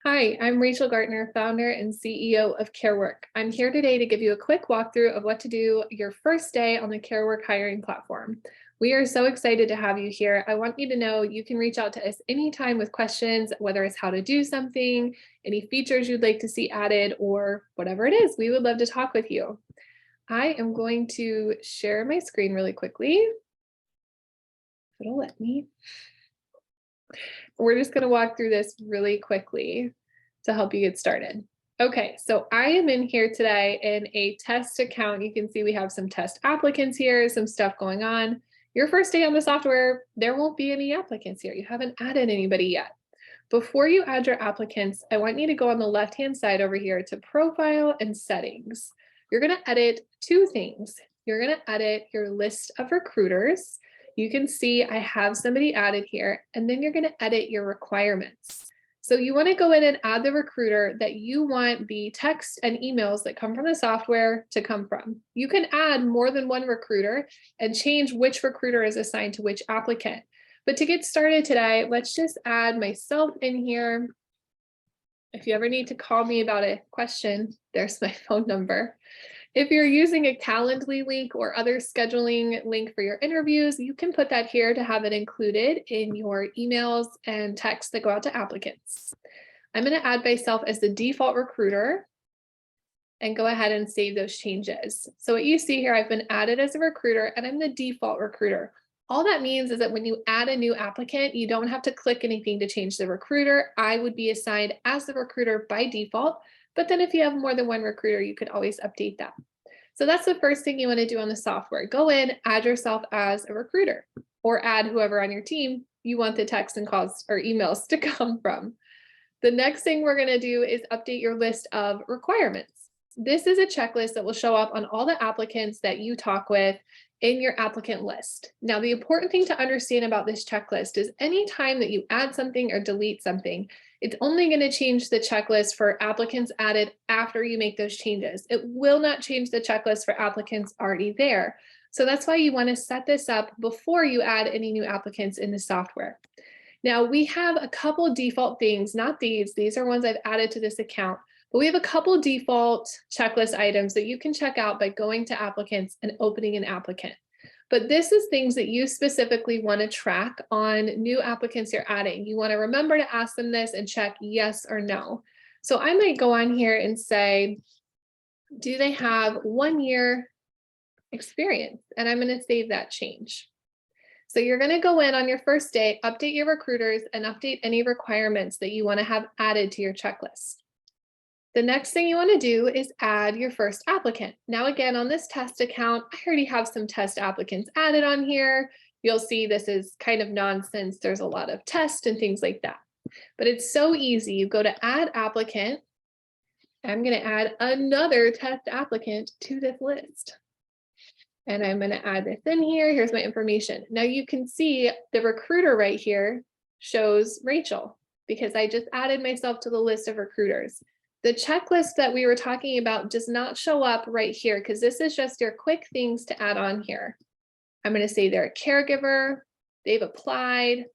Hi, I'm Rachel Gartner, founder and CEO of Carework. I'm here today to give you a quick walkthrough of what to do your first day on the Carework Hiring Platform. We are so excited to have you here. I want you to know you can reach out to us anytime with questions, whether it's how to do something, any features you'd like to see added, or whatever it is. We would love to talk with you. I am going to share my screen really quickly. If it'll let me. We're just going to walk through this really quickly to help you get started. Okay, so I am in here today in a test account. You can see we have some test applicants here, some stuff going on. Your first day on the software, there won't be any applicants here. You haven't added anybody yet. Before you add your applicants, I want you to go on the left-hand side over here to Profile and Settings. You're going to edit two things. You're going to edit your list of recruiters. You can see I have somebody added here, and then you're going to edit your requirements. So you want to go in and add the recruiter that you want the text and emails that come from the software to come from. You can add more than one recruiter and change which recruiter is assigned to which applicant. But to get started today, let's just add myself in here. If you ever need to call me about a question, there's my phone number. If you're using a Calendly link or other scheduling link for your interviews, you can put that here to have it included in your emails and texts that go out to applicants. I'm going to add myself as the default recruiter and go ahead and save those changes. So what you see here, I've been added as a recruiter and I'm the default recruiter. All that means is that when you add a new applicant, you don't have to click anything to change the recruiter. I would be assigned as the recruiter by default. But then if you have more than one recruiter, you could always update that. So that's the first thing you want to do on the software. Go in, add yourself as a recruiter, or add whoever on your team you want the text and calls or emails to come from. The next thing we're going to do is update your list of requirements. This is a checklist that will show up on all the applicants that you talk with in your applicant list. Now, the important thing to understand about this checklist is anytime that you add something or delete something, it's only going to change the checklist for applicants added after you make those changes. It will not change the checklist for applicants already there. So that's why you want to set this up before you add any new applicants in the software. Now, we have a couple default things, not these are ones I've added to this account. But we have a couple default checklist items that you can check out by going to applicants and opening an applicant. But this is things that you specifically want to track on new applicants you're adding. You want to remember to ask them this and check yes or no. So I might go on here and say, do they have 1 year experience? And I'm going to save that change. So you're going to go in on your first day, update your recruiters, and update any requirements that you want to have added to your checklist. The next thing you want to do is add your first applicant. Now, again, on this test account, I already have some test applicants added on here. You'll see this is kind of nonsense. There's a lot of tests and things like that. But it's so easy. You go to add applicant. I'm going to add another test applicant to this list. And I'm going to add this in here. Here's my information. Now you can see the recruiter right here shows Rachel because I just added myself to the list of recruiters. The checklist that we were talking about does not show up right here because this is just your quick things to add on here. I'm going to say they're a caregiver, they've applied,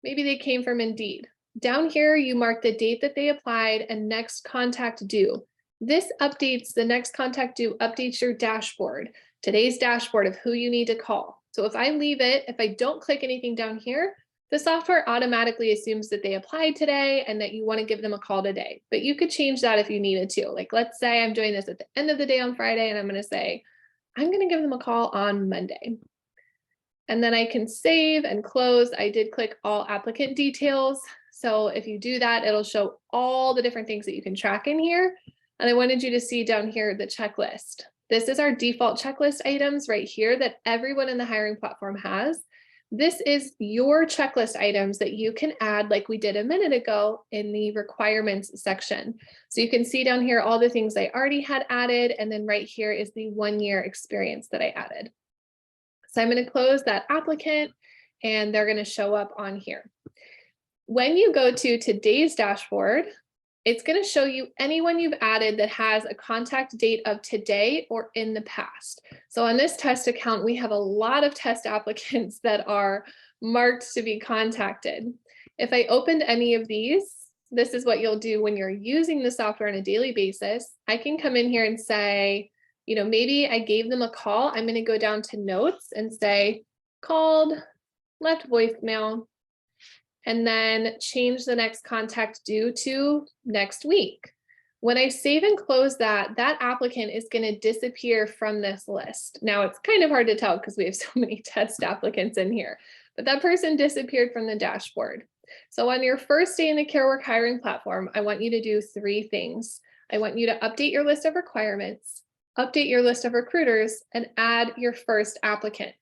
maybe they came from Indeed. Down here, you mark the date that they applied and next contact due. This updates, the next contact due updates your dashboard, today's dashboard of who you need to call. So if I leave it, if I don't click anything down here, the software automatically assumes that they applied today and that you want to give them a call today. But you could change that if you needed to. Like, let's say I'm doing this at the end of the day on Friday, and I'm going to say, I'm going to give them a call on Monday. And then I can save and close. I did click all applicant details. So if you do that, it'll show all the different things that you can track in here. And I wanted you to see down here the checklist. This is our default checklist items right here that everyone in the hiring platform has. This is your checklist items that you can add like we did a minute ago in the requirements section. So you can see down here all the things I already had added, and then right here is the 1 year experience that I added. So I'm going to close that applicant and they're going to show up on here. When you go to today's dashboard, it's going to show you anyone you've added that has a contact date of today or in the past. So on this test account, we have a lot of test applicants that are marked to be contacted. If I opened any of these, this is what you'll do when you're using the software on a daily basis. I can come in here and say, maybe I gave them a call. I'm going to go down to notes and say, called, left voicemail, and then change the next contact due to next week. When I save and close that, that applicant is going to disappear from this list. Now it's kind of hard to tell because we have so many test applicants in here, but that person disappeared from the dashboard. So on your first day in the Carework Hiring Platform, I want you to do 3 things. I want you to update your list of requirements, update your list of recruiters, and add your first applicant.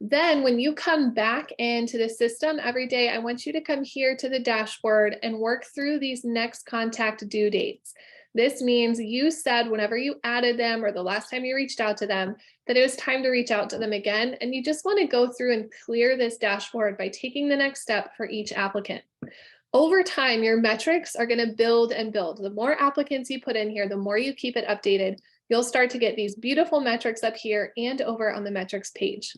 Then when you come back into the system every day, I want you to come here to the dashboard and work through these next contact due dates. This means you said whenever you added them or the last time you reached out to them, that it was time to reach out to them again. And you just want to go through and clear this dashboard by taking the next step for each applicant. Over time, your metrics are going to build and build. The more applicants you put in here, the more you keep it updated, you'll start to get these beautiful metrics up here and over on the metrics page.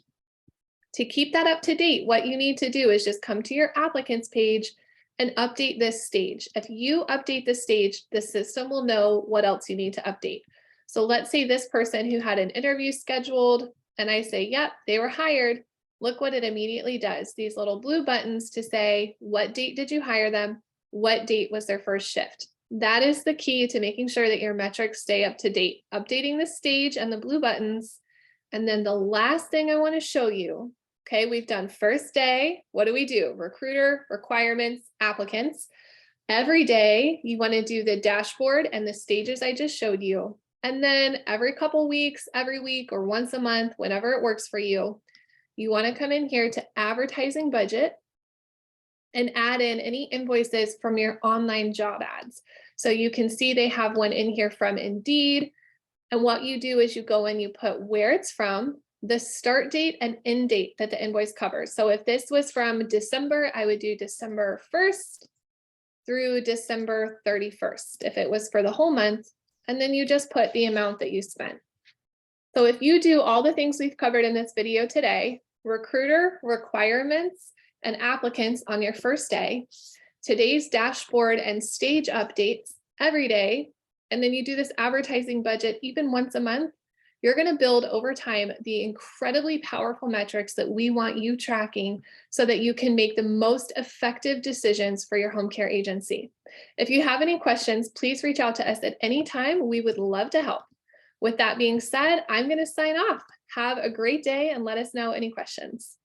To keep that up to date, what you need to do is just come to your applicants page and update this stage. If you update this stage, the system will know what else you need to update. So let's say this person who had an interview scheduled and I say, yep, they were hired. Look what it immediately does. These little blue buttons to say, what date did you hire them? What date was their first shift? That is the key to making sure that your metrics stay up to date. Updating the stage and the blue buttons. And then the last thing I want to show you, okay, we've done first day. What do? Recruiter, requirements, applicants. Every day you want to do the dashboard and the stages I just showed you. And then every couple weeks, every week, or once a month, whenever it works for you, you want to come in here to advertising budget and add in any invoices from your online job ads. So you can see they have one in here from Indeed. And what you do is you go in, you put where it's from, the start date and end date that the invoice covers. So if this was from December, I would do December 1st through December 31st. If it was for the whole month, and then you just put the amount that you spent. So if you do all the things we've covered in this video today, recruiter, requirements, and applicants on your first day, today's dashboard and stage updates every day, and then you do this advertising budget even once a month, you're going to build over time the incredibly powerful metrics that we want you tracking so that you can make the most effective decisions for your home care agency. If you have any questions, please reach out to us at any time. We would love to help. With that being said, I'm going to sign off. Have a great day and let us know any questions.